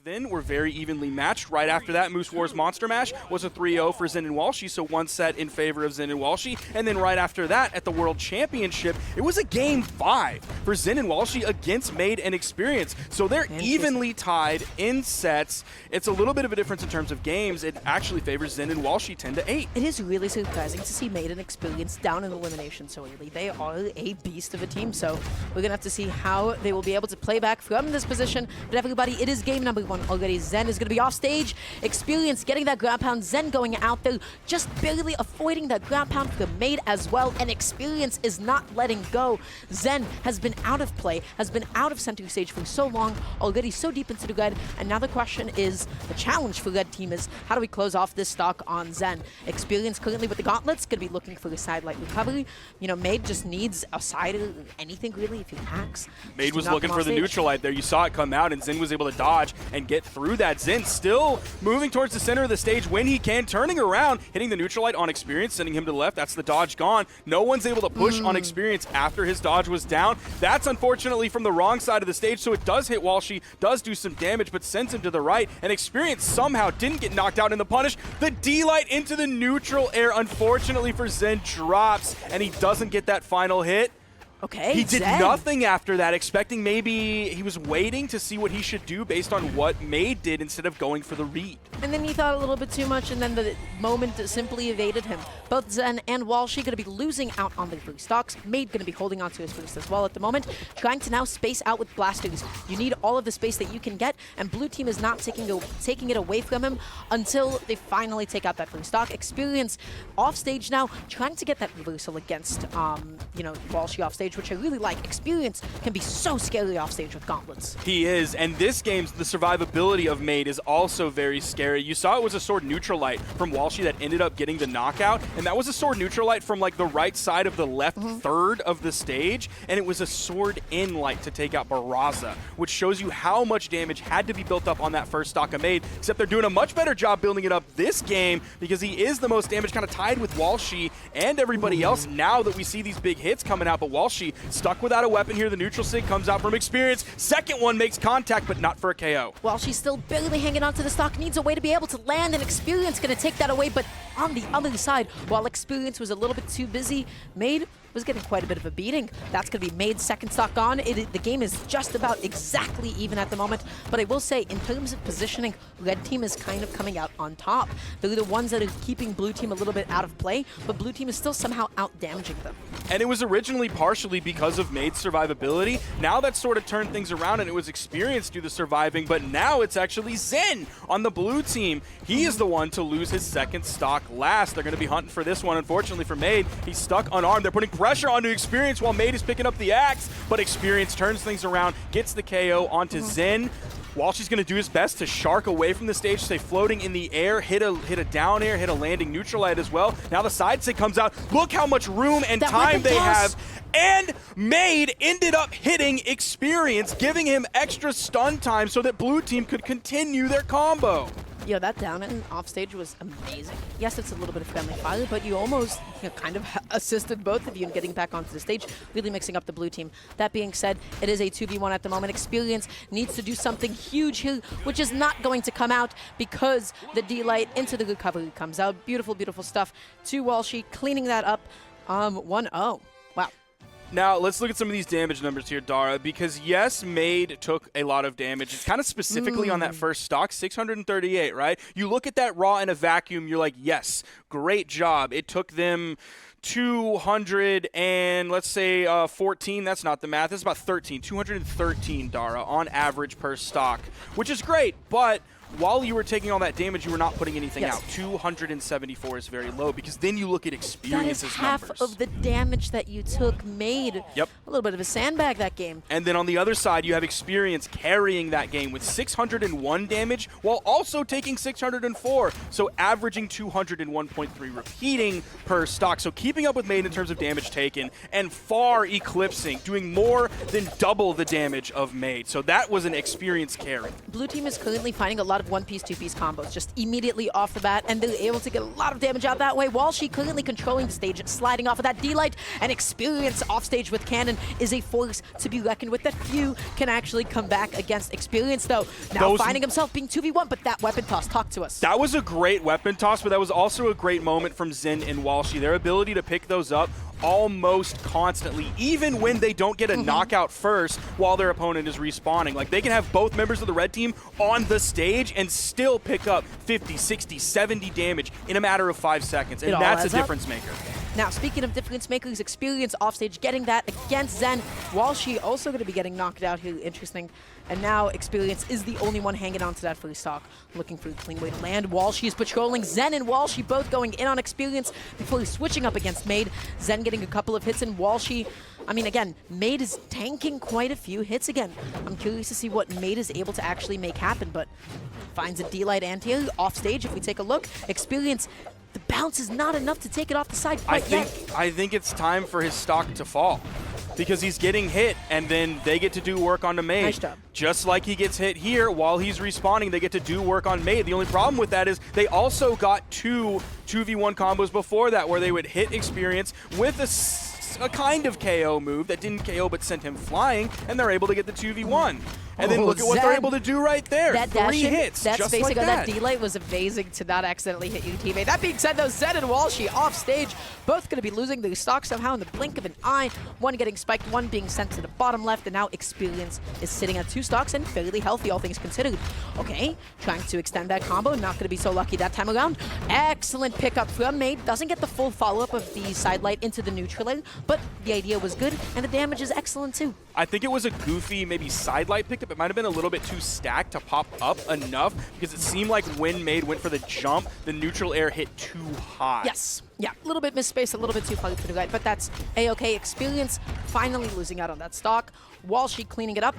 then were very evenly matched. Right after that, Moose Wars Monster Mash was a 3-0 for Zen and Walshy, so one set in favor of Zen and Walshy. And then right after that, at the World Championship, it was a Game 5 for Zen and Walshy against Maid and Experience. So they're evenly tied in sets. It's a little bit of a difference in terms of games. It actually favors Zen and Walshy 10-8. It is really surprising to see Maid and Experience down in elimination so early. They are a beast of a team, so we're going to have to see how they will be able to play back from this position. But everybody, it is game number 1 already. Zen is going to be off stage. Experience getting that ground pound. Zen going out there, just barely avoiding that ground pound for Maid as well. And Experience is not letting go. Zen has been out of play, has been out of center stage for so long, already so deep into the red. And now the question is, the challenge for red team is, how do we close off this stock on Zen? Experience currently with the gauntlets, going to be looking for the side light recovery. You know, Maid just needs a side or anything really if he hacks. Maid was looking for the neutral light there. You saw it come out, and Zen was able to dodge and get through that. Zen still moving towards the center of the stage when he can, turning around, hitting the neutral light on Experience, sending him to the left. That's the dodge gone. No one's able to push on Experience after his dodge was down. That's unfortunately from the wrong side of the stage, so it does hit Walshy, does do some damage, but sends him to the right, and Experience somehow didn't get knocked out in the punish. The D-light into the neutral air, unfortunately for Zen, drops, and he doesn't get that final hit. Okay, he did Zen. nothing after that, expecting maybe he was waiting to see what he should do based on what Maid did instead of going for the read. And then he thought a little bit too much, and then the moment simply evaded him. Both Zen and Walshy going to be losing out on their free stocks. Maid going to be holding on to his first as well at the moment, trying to now space out with blasters. You need all of the space that you can get, and blue team is not taking it away from him until they finally take out that free stock. Experience off stage now, trying to get that reversal against, you know, Walshy off stage, which I really like. Experience can be so scary off stage with gauntlets. He is, and this game's the survivability of Maid is also very scary. You saw it was a sword neutral light from Walshy that ended up getting the knockout, and that was a sword neutral light from like the right side of the left third of the stage, and it was a sword in light to take out Barraza, which shows you how much damage had to be built up on that first stock of Maid, except they're doing a much better job building it up this game because he is the most damage, kind of tied with Walshy and everybody else now that we see these big hits coming out, but Walshy stuck without a weapon here. The neutral sig comes out from Experience. Second one makes contact, but not for a KO. Walshy still barely hanging on to the stock, needs a way to be able to land, and Experience going to take that away, but on the other side, while Experience was a little bit too busy, Maid was getting quite a bit of a beating. That's going to be Maid's second stock on. The game is just about exactly even at the moment, but I will say, in terms of positioning, red team is kind of coming out on top. They're the ones that are keeping blue team a little bit out of play, but blue team is still somehow out-damaging them. And it was originally partially because of Maid's survivability. Now that sort of turned things around, and it was Experience do the surviving, but now it's actually Zen on the blue team. He is the one to lose his second stock last. They're going to be hunting for this one, unfortunately for Maid. He's stuck unarmed. They're putting pressure onto Experience while Maid is picking up the axe, but Experience turns things around, gets the KO onto Zen. Walshy's going to do his best to shark away from the stage, stay floating in the air, hit a down air, hit a landing neutral light as well. Now the side sig comes out. Look how much room and time they have. And Maid ended up hitting Experience, giving him extra stun time so that blue team could continue their combo. Yo, that down and off stage was amazing. Yes, it's a little bit of friendly fire, but you almost kind of assisted both of you in getting back onto the stage, really mixing up the blue team. That being said, it is a 2v1 at the moment. Experience needs to do something huge here, which is not going to come out because the D-light into the recovery comes out. Beautiful, beautiful stuff to Walshy, cleaning that up. 1-0. Wow. Now, let's look at some of these damage numbers here, Dara, because yes, Maid took a lot of damage. It's kind of specifically on that first stock, 638, right? You look at that raw in a vacuum, you're like, yes, great job. It took them 200 and let's say 14, that's not the math, it's about 213, Dara, on average per stock, which is great, but while you were taking all that damage, you were not putting anything out. 274 is very low because then you look at Experience's numbers. That is half of the damage that you took Maid. Yep. A little bit of a sandbag that game. And then on the other side, you have Experience carrying that game with 601 damage while also taking 604. So averaging 201.3 repeating per stock. So keeping up with Maid in terms of damage taken and far eclipsing, doing more than double the damage of Maid. So that was an Experience carry. Blue team is currently finding a lot of of one-piece, two-piece combos just immediately off the bat, and they're able to get a lot of damage out that way. Walshy currently controlling the stage, sliding off of that D-Light, and Experience offstage with Cannon is a force to be reckoned with that few can actually come back against. Experience, though, now finding himself being 2v1, but that weapon toss, talk to us. That was a great weapon toss, but that was also a great moment from Zen and Walshy. Their ability to pick those up almost constantly, even when they don't get a knockout first while their opponent is respawning. Like, they can have both members of the red team on the stage and still pick up 50, 60, 70 damage in a matter of 5 seconds, and that's a difference maker. Now, speaking of difference makers, Experience offstage getting that against Zen. Walshy also going to be getting knocked out here, interesting. And now Experience is the only one hanging on to that free stock, looking for a clean way to land. Walshy is patrolling. Zen and Walshy both going in on Experience before he's switching up against Maid. Zen getting a couple of hits, and Walshy, I mean, again, Maid is tanking quite a few hits again. I'm curious to see what Maid is able to actually make happen, but finds a D-Light anti off stage. If we take a look, Experience, the bounce is not enough to take it off the side quite yet. I think it's time for his stock to fall, because he's getting hit, and then they get to do work on the Maid. Nice job. Just like he gets hit here, while he's respawning, they get to do work on Maid. The only problem with that is they also got 2v1 combos before that, where they would hit Experience with a kind of KO move that didn't KO but sent him flying, and they're able to get the 2v1. And then look at what they're able to do right there. That 3 hits, that just spacing like on that. that D-Light was amazing to not accidentally hit your teammate. That being said, though, Zen and Walshy off stage, both going to be losing their stock somehow in the blink of an eye. One getting spiked, one being sent to the bottom left, and now Experience is sitting at 2 stocks and fairly healthy, all things considered. Okay, trying to extend that combo, not going to be so lucky that time around. Excellent pickup from Maid. Doesn't get the full follow-up of the side light into the neutral layer, but the idea was good, and the damage is excellent too. I think it was a goofy, maybe side light pickup. It might have been a little bit too stacked to pop up enough, because it seemed like when Maid went for the jump, the neutral air hit too high. Yes. Yeah, a little bit misspaced, a little bit too far to the right, but that's A-okay. Experience finally losing out on that stock. Walshy cleaning it up.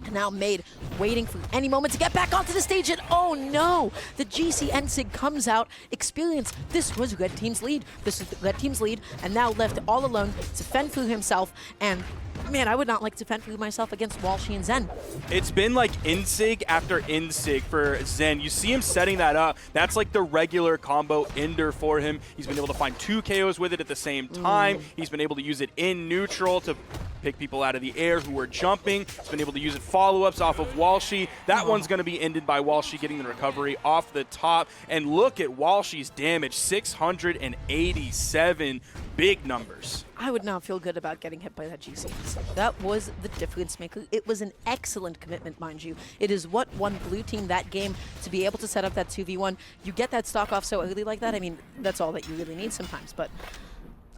And now Maid waiting for any moment to get back onto the stage, and oh no! The GC Sig comes out. Experience, this was Red Team's lead. This is the Red Team's lead, and now left all alone to fend for himself, and man, I would not like to fend for myself against Walshy and Zen. It's been like insig after insig for Zen. You see him setting that up. That's like the regular combo ender for him. He's been able to find 2 KOs with it at the same time. He's been able to use it in neutral to pick people out of the air who were jumping. He's been able to use it follow-ups off of Walshy. That one's going to be ended by Walshy getting the recovery off the top. And look at Walshy's damage, 687 big numbers. I would not feel good about getting hit by that GC. That was the difference maker. It was an excellent commitment, mind you. It is what won Blue Team that game, to be able to set up that 2v1. You get that stock off so early like that, I mean, that's all that you really need sometimes. But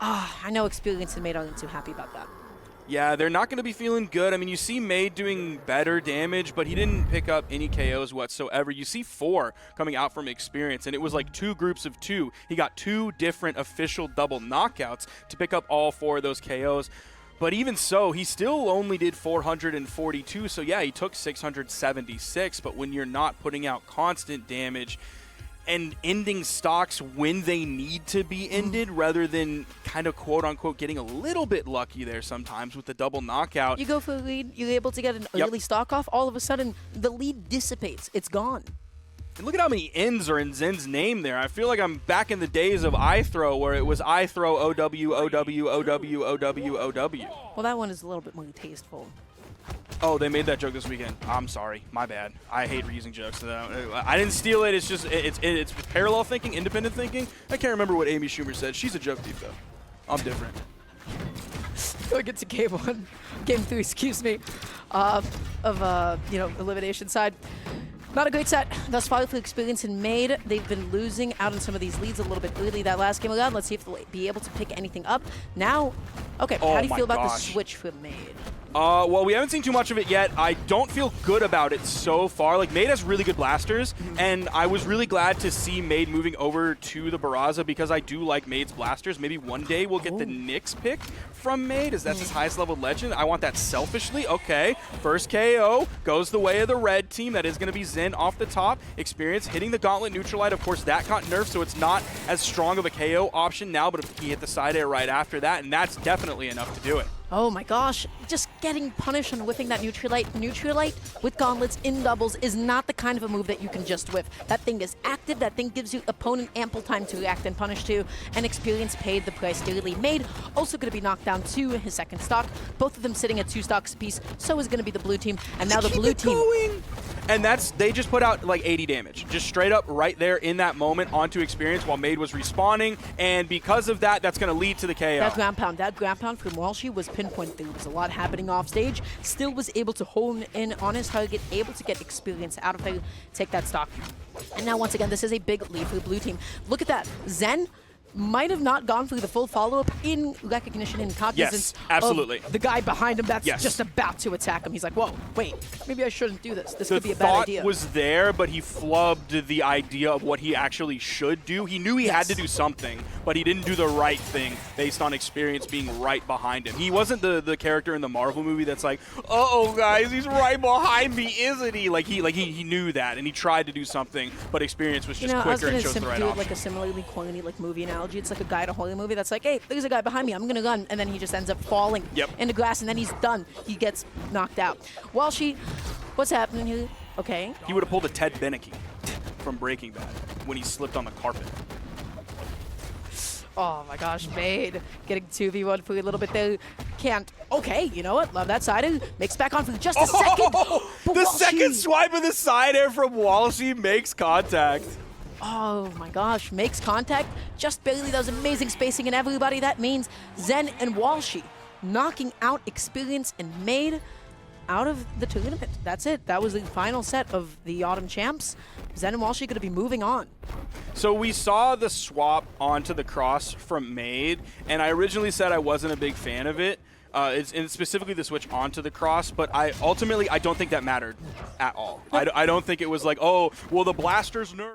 I know Experience and Maid aren't too happy about that. Yeah, they're not going to be feeling good. I mean, you see Maid doing better damage, but he didn't pick up any KOs whatsoever. You see 4 coming out from Experience, and it was like 2 groups of 2. He got 2 different official double knockouts to pick up all 4 of those KOs. But even so, he still only did 442, so yeah, he took 676, but when you're not putting out constant damage and ending stocks when they need to be ended, rather than kind of quote-unquote getting a little bit lucky there sometimes with the double knockout. You go for a lead, you're able to get an early stock off, all of a sudden the lead dissipates. It's gone. And look at how many N's are in Zen's name there. I feel like I'm back in the days of iThrow, where it was iThrow, OW, OW, OW, OW, OW. Well, that one is a little bit more tasteful. Oh, they made that joke this weekend. I'm sorry. My bad. I hate reusing jokes. I didn't steal it. It's just, it's parallel thinking, independent thinking. I can't remember what Amy Schumer said. She's a joke thief, though. I'm different. Going into game 1, game 3, excuse me, of elimination side. Not a great set thus far for Experience and Maid. They've been losing out on some of these leads a little bit early that last game around. Let's see if they'll be able to pick anything up. Now, okay, how do you feel about the switch for Maid? Well, we haven't seen too much of it yet. I don't feel good about it so far. Like, Maid has really good blasters, and I was really glad to see Maid moving over to the Barraza, because I do like Maid's blasters. Maybe one day we'll get the Nyx pick from Maid, as that's his highest level legend. I want that selfishly. Okay, first KO goes the way of the red team. That is going to be Zen off the top. Experience hitting the Gauntlet Neutralite. Of course, that got nerfed, so it's not as strong of a KO option now, but he hit the side air right after that, and that's definitely enough to do it. Oh my gosh, just getting punished on whiffing that Neutralite. Neutralite with gauntlets in doubles is not the kind of a move that you can just whiff. That thing is active, that thing gives you opponent ample time to react and punish to, and experience paid the price dearly. Maid also going to be knocked down to his second stock, both of them sitting at 2 stocks apiece, so is going to be the blue team, and now the blue team... And they just put out like 80 damage, just straight up right there in that moment onto experience while Maid was respawning, and because of that, that's going to lead to the KO. That ground pound from Walshy was pinpoint. There was a lot happening off stage. Still was able to hone in on his target, able to get experience out of there, take that stock. And now once again, this is a big lead for the blue team. Look at that. Zen might have not gone through the full follow-up in recognition and cognizance of the guy behind him that's just about to attack him. He's like, whoa, wait, maybe I shouldn't do this. This could be a bad idea. The thought was there, but he flubbed the idea of what he actually should do. He knew he had to do something, but he didn't do the right thing based on experience being right behind him. He wasn't the character in the Marvel movie that's like, uh-oh, guys, he's right behind me, isn't he? He knew that, and he tried to do something, but experience was just quicker and chose the right option. I was going to do like a similarly corny movie analogy. It's like a guy in a horror movie that's like, hey, there's a guy behind me, I'm gonna run, and then he just ends up falling in the grass, and then he's done. He gets knocked out. Walshy, what's happening here? Okay. He would have pulled a Ted Beneke from Breaking Bad when he slipped on the carpet. Oh my gosh, Maid getting 2v1 for a little bit there. Can't. Okay, you know what? Love that side air. Makes back on for just a second. The second swipe of the side air from Walshy makes contact. Oh my gosh, makes contact, just barely. That was amazing spacing and everybody. That means Zen and Walshy knocking out experience and Maid out of the tournament. That's it. That was the final set of the Autumn Champs. Zen and Walshy going to be moving on. So we saw the swap onto the cross from Maid, and I originally said I wasn't a big fan of it. And specifically the switch onto the cross, but I don't think that mattered at all. I don't think it was like, oh, well, the blaster's nerf.